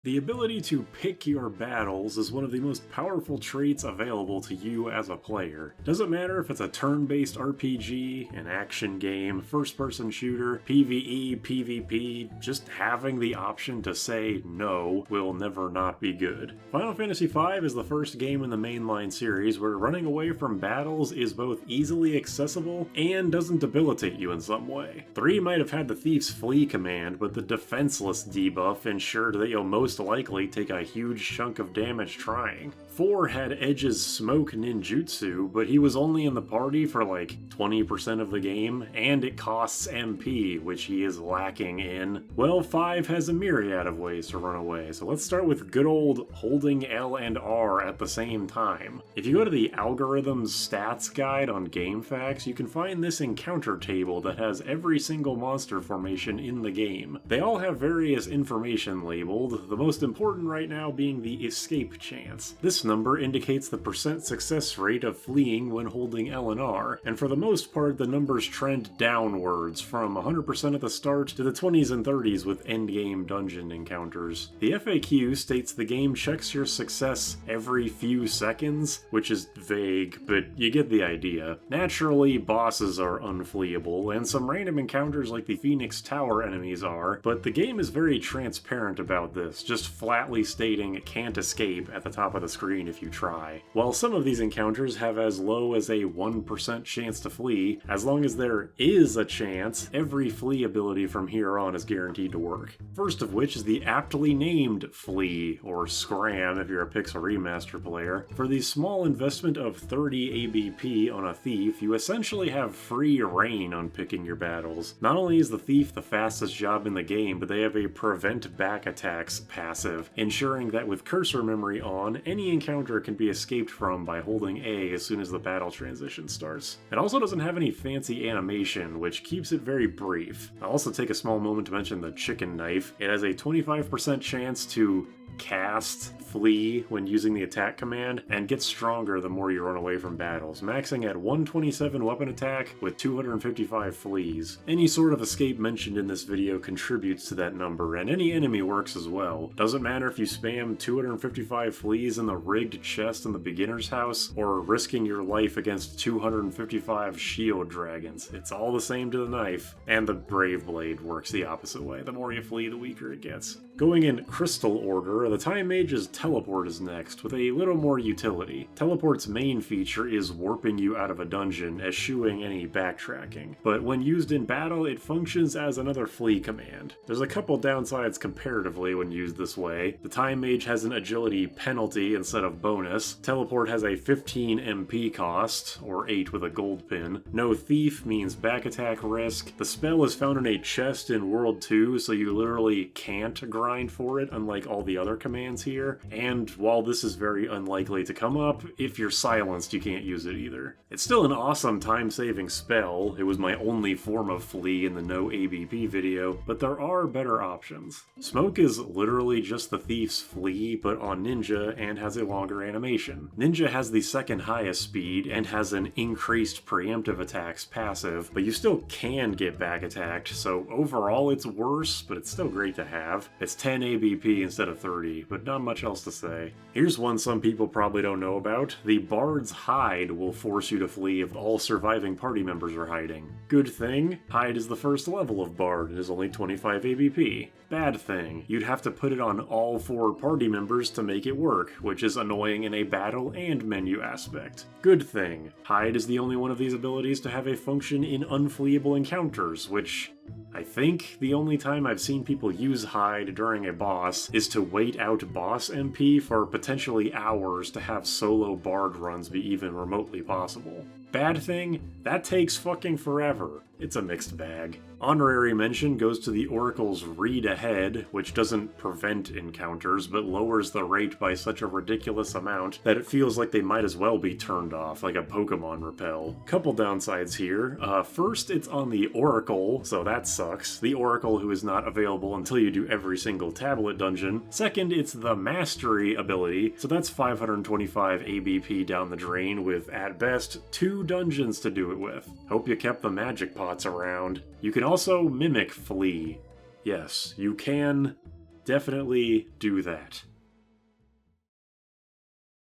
The ability to pick your battles is one of the most powerful traits available to you as a player. Doesn't matter if it's a turn-based RPG, an action game, first-person shooter, PvE, PvP, just having the option to say no will never not be good. Final Fantasy V is the first game in the mainline series where running away from battles is both easily accessible and doesn't debilitate you in some way. 3 might have had the Thief's Flee command, but the Defenseless debuff ensured that you'll most likely take a huge chunk of damage trying. 4 had Edge's Smoke ninjutsu, but he was only in the party for like 20% of the game, and it costs MP, which he is lacking in. Well, 5 has a myriad of ways to run away, so let's start with good old holding L and R at the same time. If you go to the Algorithms Stats Guide on GameFAQs, you can find this encounter table that has every single monster formation in the game. They all have various information labeled, the most important right now being the escape chance. This number indicates the percent success rate of fleeing when holding L and R, and for the most part the numbers trend downwards from 100% at the start to the 20s and 30s with endgame dungeon encounters. The FAQ states the game checks your success every few seconds, which is vague, but you get the idea. Naturally, bosses are unfleeable, and some random encounters like the Phoenix Tower enemies are, but the game is very transparent about this, just flatly stating it can't escape at the top of the screen if you try. While some of these encounters have as low as a 1% chance to flee, as long as there is a chance, every flee ability from here on is guaranteed to work. First of which is the aptly named Flee, or Scram if you're a Pixel Remaster player. For the small investment of 30 ABP on a thief, you essentially have free reign on picking your battles. Not only is the thief the fastest job in the game, but they have a prevent back attacks passive, ensuring that with cursor memory on, any encounter can be escaped from by holding A as soon as the battle transition starts. It also doesn't have any fancy animation, which keeps it very brief. I'll also take a small moment to mention the chicken knife. It has a 25% chance to cast Flee when using the attack command, and gets stronger the more you run away from battles, maxing at 127 weapon attack with 255 flees. Any sort of escape mentioned in this video contributes to that number, and any enemy works as well. Doesn't matter if you spam 255 fleas in the rigged chest in the beginner's house, or risking your life against 255 shield dragons. It's all the same to the knife, and the Brave Blade works the opposite way. The more you flee, the weaker it gets. Going in crystal order, the Time Mage's Teleport is next, with a little more utility. Teleport's main feature is warping you out of a dungeon, eschewing any backtracking, but when used in battle, it functions as another flee command. There's a couple downsides comparatively when used this way. The Time Mage has an agility penalty instead of bonus. Teleport has a 15 MP cost, or 8 with a gold pin. No Thief means back attack risk. The spell is found in a chest in World 2, so you literally can't grind for it, unlike all the other commands here. And while this is very unlikely to come up, if you're silenced, you can't use it either. It's still an awesome time-saving spell. It was my only form of flee in the no ABP video, but there are better options. Smoke is literally just the Thief's Flee, but on Ninja, and has a longer animation. Ninja has the second highest speed, and has an increased preemptive attacks passive, but you still can get back attacked, so overall it's worse, but it's still great to have. It's 10 ABP instead of 30, but not much else to say. Here's one some people probably don't know about. The Bard's Hide will force you to flee if all surviving party members are hiding. Good thing, Hide is the first level of Bard and is only 25 ABP. Bad thing, you'd have to put it on all 4 party members to make it work, which is annoying in a battle and menu aspect. Good thing, Hide is the only one of these abilities to have a function in unfleeable encounters, which I think the only time I've seen people use Hide during a boss is to wait out boss MP for potentially hours to have solo Bard runs be even remotely possible. Bad thing, that takes fucking forever. It's a mixed bag. Honorary mention goes to the Oracle's Read Ahead, which doesn't prevent encounters, but lowers the rate by such a ridiculous amount that it feels like they might as well be turned off, like a Pokemon Repel. Couple downsides here. First, it's on the Oracle, so that sucks. The Oracle who is not available until you do every single tablet dungeon. Second, it's the Mastery ability, so that's 525 ABP down the drain with, at best, 2 dungeons to do it with. Hope you kept the magic pots around. You can also mimic Flee. Yes, you can definitely do that.